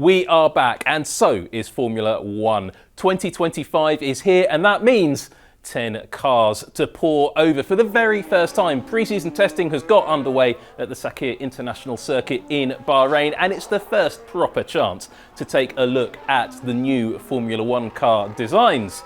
We are back, and so is Formula One. 2025 is here, and that means 10 cars to pour over for the very first time. Pre-season testing has got underway at the Sakhir International Circuit in Bahrain, and it's the first proper chance to take a look at the new Formula One car designs.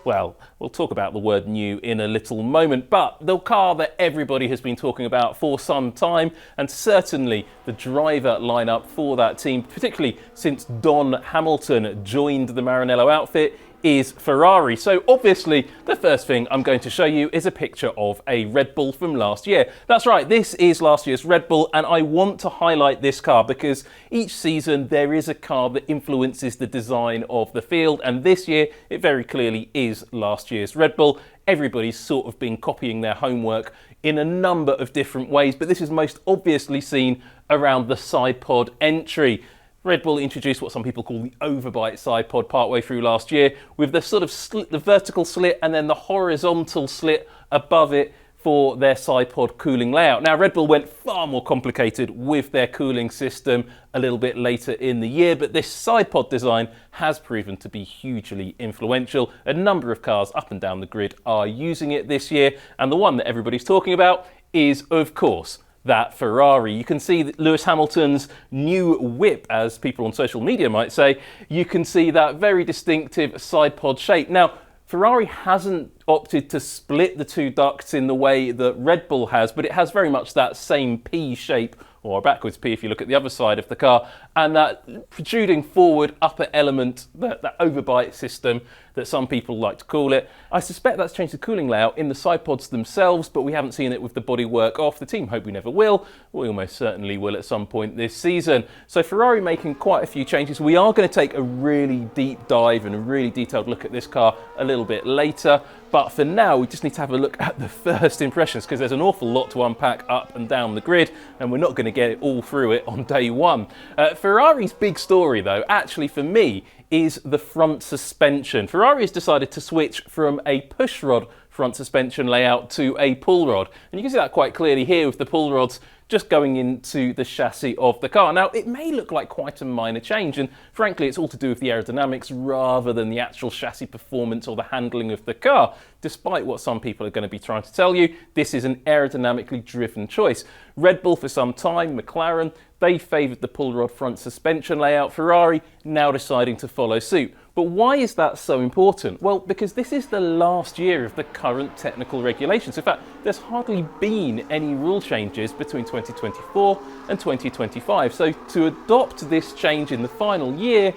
Well, we'll talk about the word new in a little moment, but the car that everybody has been talking about for some time, and certainly the driver lineup for that team, particularly since Don Hamilton joined the Maranello outfit, is Ferrari. So obviously the first thing I'm going to show you is a picture of a Red Bull from last year. That's right, this is last year's Red Bull, and I want to highlight this car because each season there is a car that influences the design of the field, and this year it very clearly is last year's Red Bull. Everybody's sort of been copying their homework in a number of different ways, but this is most obviously seen around the sidepod entry. Red Bull introduced what some people call the overbite side pod partway through last year, with the sort of slit, the vertical slit and then the horizontal slit above it for their side pod cooling layout. Now, Red Bull went far more complicated with their cooling system a little bit later in the year, but this side pod design has proven to be hugely influential. A number of cars up and down the grid are using it this year, and the one that everybody's talking about is, of course, that Ferrari. You can see that Lewis Hamilton's new whip, as people on social media might say. You can see that very distinctive side pod shape. Now, Ferrari hasn't opted to split the two ducts in the way that Red Bull has, but it has very much that same P shape, or a backwards P if you look at the other side of the car, and that protruding forward upper element, that overbite system that some people like to call it. I suspect that's changed the cooling layout in the side pods themselves, but we haven't seen it with the bodywork off. The team hope we never will. We almost certainly will at some point this season. So Ferrari making quite a few changes. We are going to take a really deep dive and a really detailed look at this car a little bit later. But for now, we just need to have a look at the first impressions, because there's an awful lot to unpack up and down the grid, and we're not going to get it all through it on day one. Ferrari's big story, though, actually for me, is the front suspension. Ferrari has decided to switch from a push rod front suspension layout to a pull rod. And you can see that quite clearly here with the pull rods just going into the chassis of the car. Now, it may look like quite a minor change, and frankly, it's all to do with the aerodynamics rather than the actual chassis performance or the handling of the car. Despite what some people are going to be trying to tell you, this is an aerodynamically driven choice. Red Bull for some time, McLaren, they favoured the pull rod front suspension layout. Ferrari now deciding to follow suit. But why is that so important? Well, because this is the last year of the current technical regulations. In fact, there's hardly been any rule changes between 2024 and 2025. So to adopt this change in the final year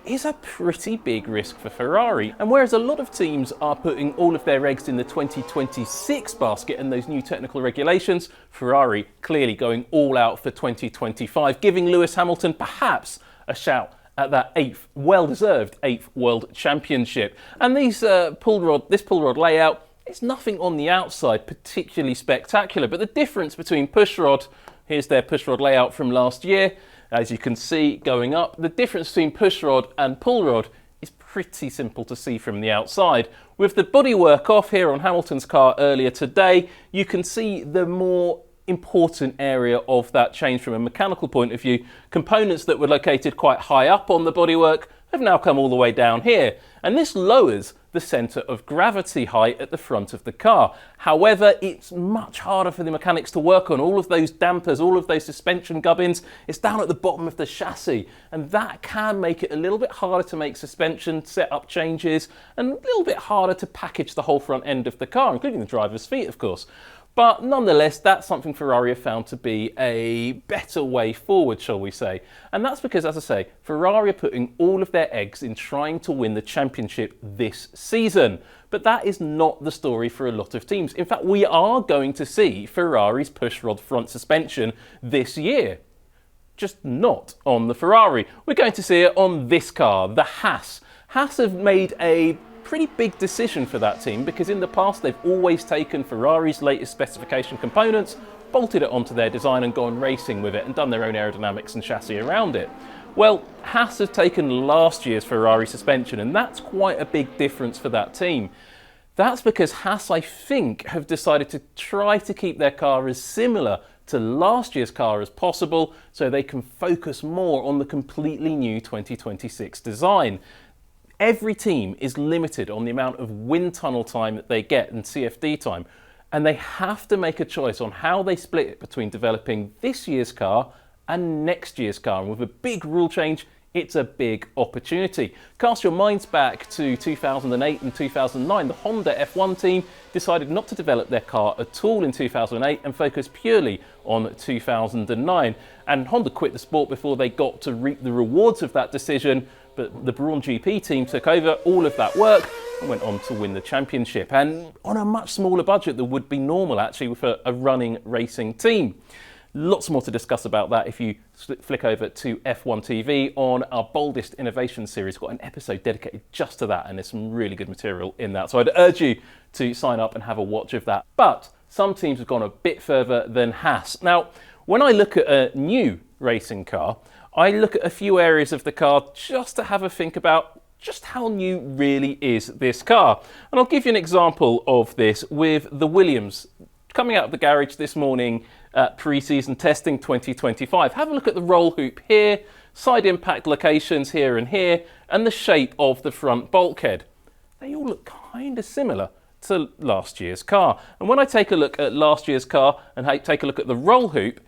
is a pretty big risk for Ferrari. And whereas a lot of teams are putting all of their eggs in the 2026 basket and those new technical regulations, Ferrari clearly going all out for 2025, giving Lewis Hamilton perhaps a shout at that well-deserved 8th World Championship. And this pull rod layout, it's nothing on the outside particularly spectacular, but the difference between push rod, here's their push rod layout from last year, as you can see going up, the difference between push rod and pull rod is pretty simple to see from the outside. With the bodywork off here on Hamilton's car earlier today, you can see the more important area of that change from a mechanical point of view. Components that were located quite high up on the bodywork have now come all the way down here, and this lowers the centre of gravity height at the front of the car. However, it's much harder for the mechanics to work on. All of those dampers, all of those suspension gubbins, it's down at the bottom of the chassis, and that can make it a little bit harder to make suspension setup changes and a little bit harder to package the whole front end of the car, including the driver's feet, of course. But nonetheless, that's something Ferrari have found to be a better way forward, shall we say. And that's because, as I say, Ferrari are putting all of their eggs in trying to win the championship this season. But that is not the story for a lot of teams. In fact, we are going to see Ferrari's pushrod front suspension this year. Just not on the Ferrari. We're going to see it on this car, the Haas. Haas have made a pretty big decision for that team, because in the past they've always taken Ferrari's latest specification components, bolted it onto their design and gone racing with it and done their own aerodynamics and chassis around it. Well, Haas have taken last year's Ferrari suspension, and that's quite a big difference for that team. That's because Haas, I think, have decided to try to keep their car as similar to last year's car as possible so they can focus more on the completely new 2026 design. Every team is limited on the amount of wind tunnel time that they get and CFD time, and they have to make a choice on how they split it between developing this year's car and next year's car. And with a big rule change, it's a big opportunity. Cast your minds back to 2008 and 2009. The Honda F1 team decided not to develop their car at all in 2008 and focus purely on 2009. And Honda quit the sport before they got to reap the rewards of that decision, but the Brawn GP team took over all of that work and went on to win the championship, and on a much smaller budget than would be normal actually for a running racing team. Lots more to discuss about that if you flick over to F1TV on our Boldest Innovation series. We've got an episode dedicated just to that, and there's some really good material in that. So I'd urge you to sign up and have a watch of that. But some teams have gone a bit further than Haas. Now, when I look at a new racing car, I look at a few areas of the car just to have a think about just how new really is this car. And I'll give you an example of this with the Williams coming out of the garage this morning at pre-season testing 2025. Have a look at the roll hoop here, side impact locations here and here, and the shape of the front bulkhead. They all look kind of similar to last year's car. And when I take a look at last year's car and take a look at the roll hoop,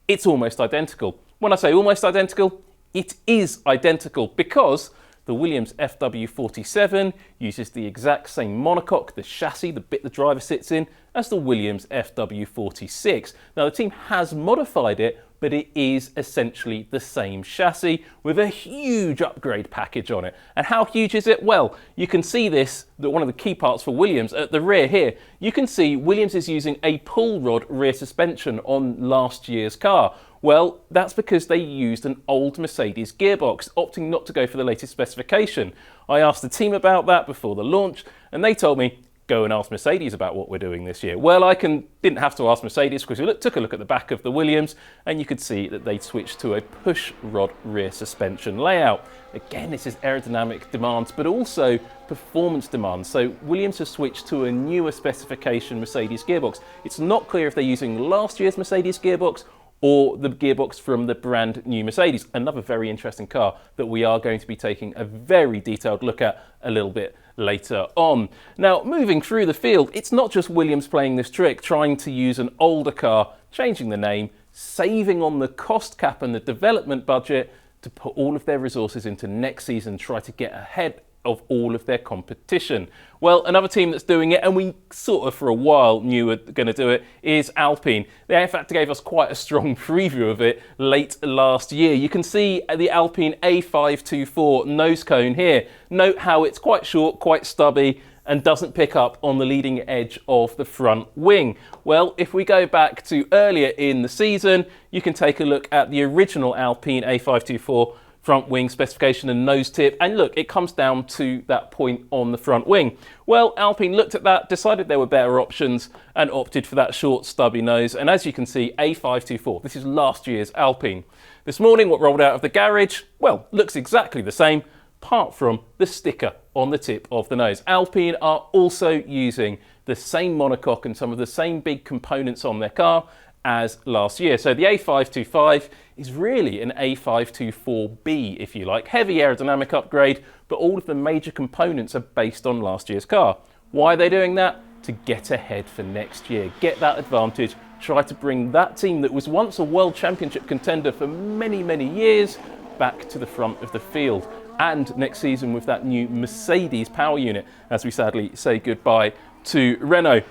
it's almost identical. When I say almost identical, it is identical because the Williams FW47 uses the exact same monocoque, the chassis, the bit the driver sits in, as the Williams FW46. Now the team has modified it, but it is essentially the same chassis with a huge upgrade package on it. And how huge is it? Well, you can see this, that one of the key parts for Williams at the rear here. You can see Williams is using a pull rod rear suspension on last year's car. Well, that's because they used an old Mercedes gearbox, opting not to go for the latest specification. I asked the team about that before the launch, and they told me, go and ask Mercedes about what we're doing this year. Well, didn't have to ask Mercedes because we took a look at the back of the Williams, and you could see that they switched to a push rod rear suspension layout. Again, this is aerodynamic demands, but also performance demands. So Williams has switched to a newer specification Mercedes gearbox. It's not clear if they're using last year's Mercedes gearbox or the gearbox from the brand new Mercedes. Another very interesting car that we are going to be taking a very detailed look at a little bit later on. Now, moving through the field, it's not just Williams playing this trick, trying to use an older car, changing the name, saving on the cost cap and the development budget to put all of their resources into next season, try to get ahead of all of their competition. Well, another team that's doing it, and we sort of for a while knew were going to do it, is Alpine. They in fact gave us quite a strong preview of it late last year. You can see the Alpine A524 nose cone here. Note how it's quite short, quite stubby, and doesn't pick up on the leading edge of the front wing. Well, if we go back to earlier in the season, you can take a look at the original Alpine A524 front wing specification and nose tip, and look, it comes down to that point on the front wing. Well, Alpine looked at that, decided there were better options, and opted for that short stubby nose. And as you can see, A524, this is last year's Alpine. This morning, what rolled out of the garage, well, looks exactly the same, apart from the sticker on the tip of the nose. Alpine are also using the same monocoque and some of the same big components on their car as last year. So the A525 is really an A524B, if you like. Heavy aerodynamic upgrade, but all of the major components are based on last year's car. Why are they doing that? To get ahead for next year, get that advantage, try to bring that team that was once a World Championship contender for many, many years back to the front of the field. And next season with that new Mercedes power unit, as we sadly say goodbye to Renault.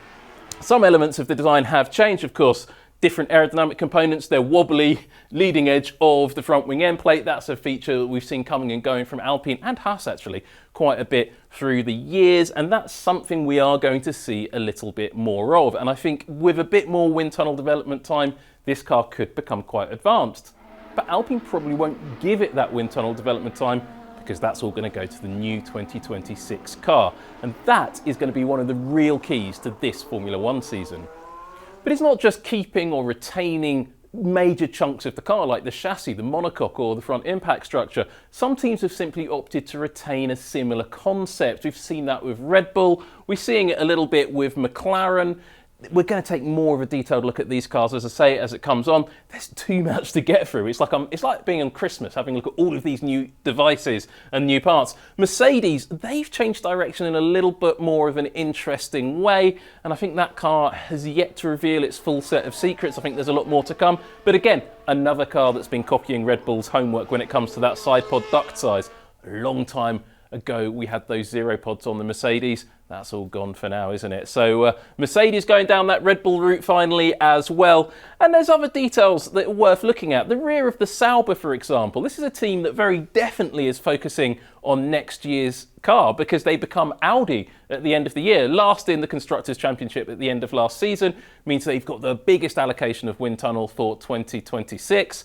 Some elements of the design have changed, of course. Different aerodynamic components, they're wobbly, leading edge of the front wing end plate. That's a feature that we've seen coming and going from Alpine and Haas actually quite a bit through the years, and that's something we are going to see a little bit more of. And I think with a bit more wind tunnel development time, this car could become quite advanced. But Alpine probably won't give it that wind tunnel development time, because that's all going to go to the new 2026 car. And that is going to be one of the real keys to this Formula One season. But it's not just keeping or retaining major chunks of the car like the chassis, the monocoque or the front impact structure. Some teams have simply opted to retain a similar concept. We've seen that with Red Bull. We're seeing it a little bit with McLaren. we're going to take more of a detailed look at these cars, as I say, as it comes on. There's too much to get through. It's like being on Christmas, having a look at all of these new devices and new parts. Mercedes, they've changed direction in a little bit more of an interesting way, and I think that car has yet to reveal its full set of secrets. I think there's a lot more to come. But again, another car that's been copying Red Bull's homework when it comes to that side pod duct size. A long time ago, we had those zero pods on the Mercedes. That's all gone for now, isn't it? So Mercedes going down that Red Bull route finally as well. And there's other details that are worth looking at. The rear of the Sauber, for example. This is a team that very definitely is focusing on next year's car because they become Audi at the end of the year. Last in the Constructors' Championship at the end of last season means they've got the biggest allocation of wind tunnel for 2026.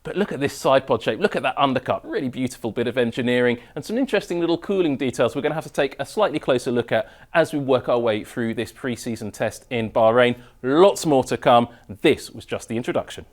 But look at this side pod shape, look at that undercut, really beautiful bit of engineering and some interesting little cooling details we're going to have to take a slightly closer look at as we work our way through this pre-season test in Bahrain. Lots more to come. This was just the introduction.